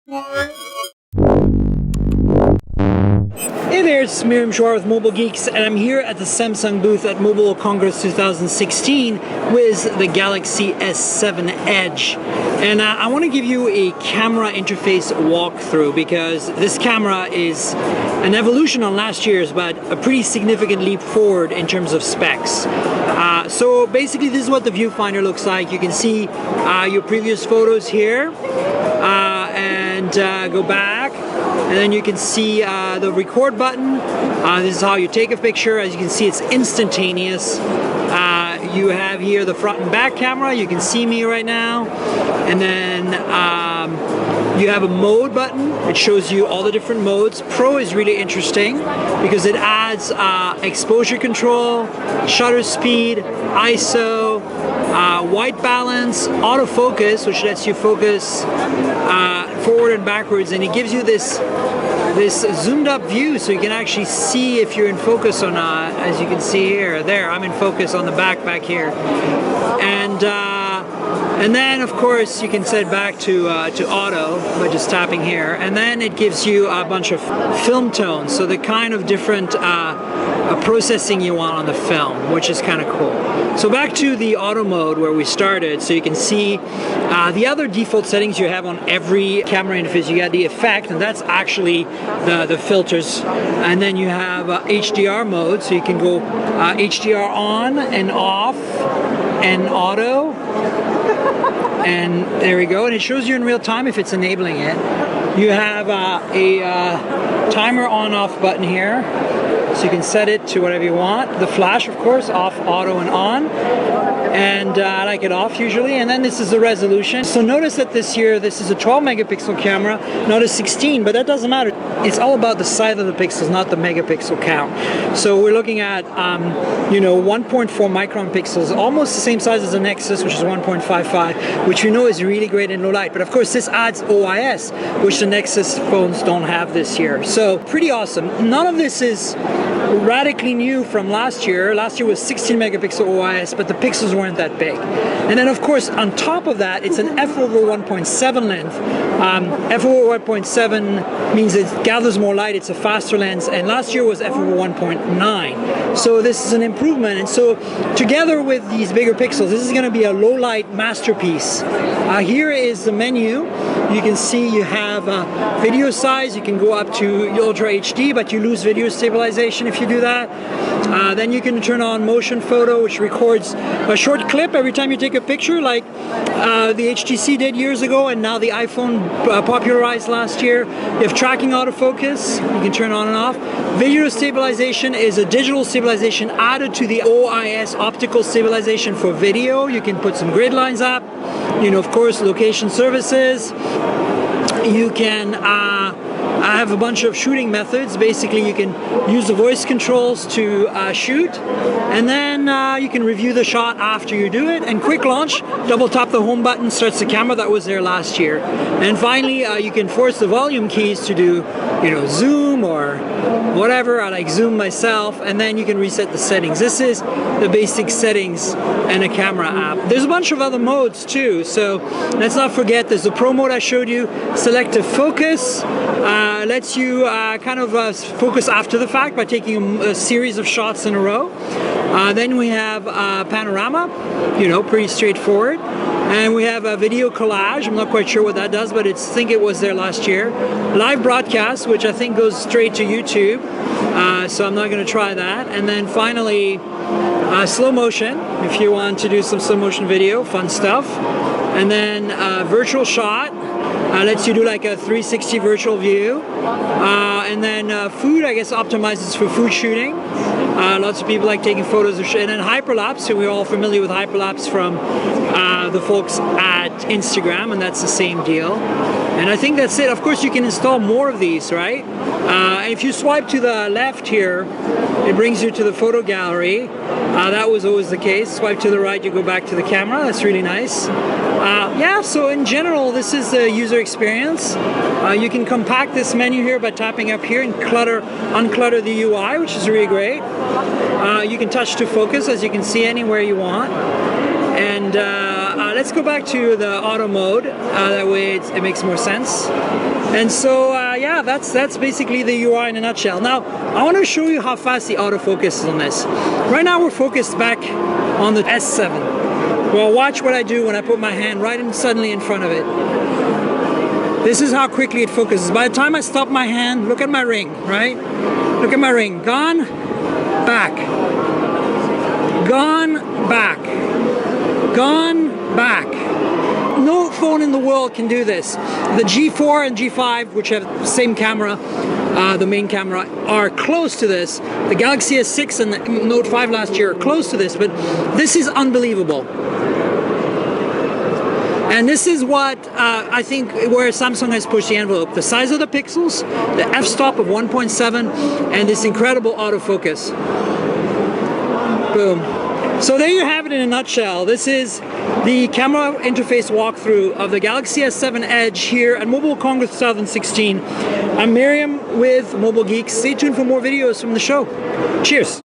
Hey there, it's Miriam Shwar with Mobile Geeks, and I'm here at the Samsung booth at Mobile Congress 2016 with the Galaxy S7 Edge. And I want to give you a camera interface walkthrough because this camera is an evolution on last year's, but a pretty significant leap forward in terms of specs. So basically this is what the viewfinder looks like. You can see your previous photos here, and go back, and then you can see the record button. This is how you take a picture. As you can see, it's instantaneous. You have here the front and back camera. You can see me right now. And then you have a mode button. It shows you all the different modes. Pro is really interesting because it adds exposure control, shutter speed, ISO, white balance, autofocus, which lets you focus forward and backwards, and it gives you this zoomed up view so you can actually see if you're in focus or not. As you can see here, there, I'm in focus on the back here. And then of course you can set back to auto by just tapping here, and then it gives you a bunch of film tones, so the kind of different processing you want on the film, which is kind of cool. So back to the auto mode where we started, so you can see the other default settings you have on every camera interface. You got the effect, and that's actually the filters, and then you have HDR mode, so you can go HDR on and off and auto, and there we go, and it shows you in real time if it's enabling it. You have a timer on-off button here, so you can set it to whatever you want. The flash, of course, off, auto, and on. And I like it off usually. And then this is the resolution. So notice that this is a 12 megapixel camera, not a 16, but that doesn't matter. It's all about the size of the pixels, not the megapixel count. So we're looking at 1.4 micron pixels, almost the same size as the Nexus, which is 1.55, which we know is really great in low light. But of course this adds OIS, which the Nexus phones don't have this year. So pretty awesome. None of this is radically new from last year. Last year was 16 megapixel OIS, but the pixels weren't that big. And then of course on top of that, it's an f/1.7 length. f/1.7 means it gathers more light, it's a faster lens, and last year was f/1.9. So this is an improvement, and so together with these bigger pixels, this is going to be a low light masterpiece. Here is the menu. You can see you have video size. You can go up to Ultra HD, but you lose video stabilization if you do that. Then you can turn on motion photo, which records a short clip every time you take a picture, like the HTC did years ago, and now the iPhone popularized last year. You have tracking autofocus. You can turn on and off. Video stabilization is a digital stabilization added to the OIS optical stabilization for video. You can put some grid lines up. Of course, location services. You can have a bunch of shooting methods. Basically, you can use the voice controls to shoot, and then you can review the shot after you do it. And quick launch, double tap the home button, starts the camera. That was there last year. And finally, you can force the volume keys to do, zoom or whatever. I like zoom myself, and then you can reset the settings. This is the basic settings in a camera app. There's a bunch of other modes too, so let's not forget there's the Pro mode I showed you, selective focus, lets you focus after the fact by taking a series of shots in a row. Then we have panorama, pretty straightforward. And we have a video collage. I'm not quite sure what that does, but I think it was there last year. Live broadcast, which I think goes straight to YouTube, so I'm not going to try that. And then finally, slow motion, if you want to do some slow motion video, fun stuff. And then virtual shot, lets you do like a 360 virtual view. And then food, I guess, optimizes for food shooting. Lots of people like taking photos of and then hyperlapse, so we're all familiar with hyperlapse from the folks at Instagram, and that's the same deal. And I think that's it. Of course, you can install more of these, right? If you swipe to the left here, it brings you to the photo gallery. That was always the case. Swipe to the right, you go back to the camera. That's really nice. Yeah, so in general, this is the user experience. You can compact this menu here by tapping up here and unclutter the UI, which is really great. You can touch to focus, as you can see, anywhere you want. And let's go back to the auto mode. That way it makes more sense. And so, yeah, that's basically the UI in a nutshell. Now, I want to show you how fast the autofocus is on this. Right now, we're focused back on the S7. Well, watch what I do when I put my hand right suddenly in front of it. This is how quickly it focuses. By the time I stop my hand, look at my ring, right? Look at my ring. Gone, back. Gone, back. Gone, back. No phone in the world can do this. The G4 and G5, which have the same camera, the main camera, are close to this. The Galaxy S6 and the Note 5 last year are close to this, but this is unbelievable. And this is what I think where Samsung has pushed the envelope. The size of the pixels, the f-stop of 1.7, and this incredible autofocus. Boom. So there you have it in a nutshell. This is the camera interface walkthrough of the Galaxy S7 Edge here at Mobile Congress 2016. I'm Miriam with Mobile Geeks. Stay tuned for more videos from the show. Cheers.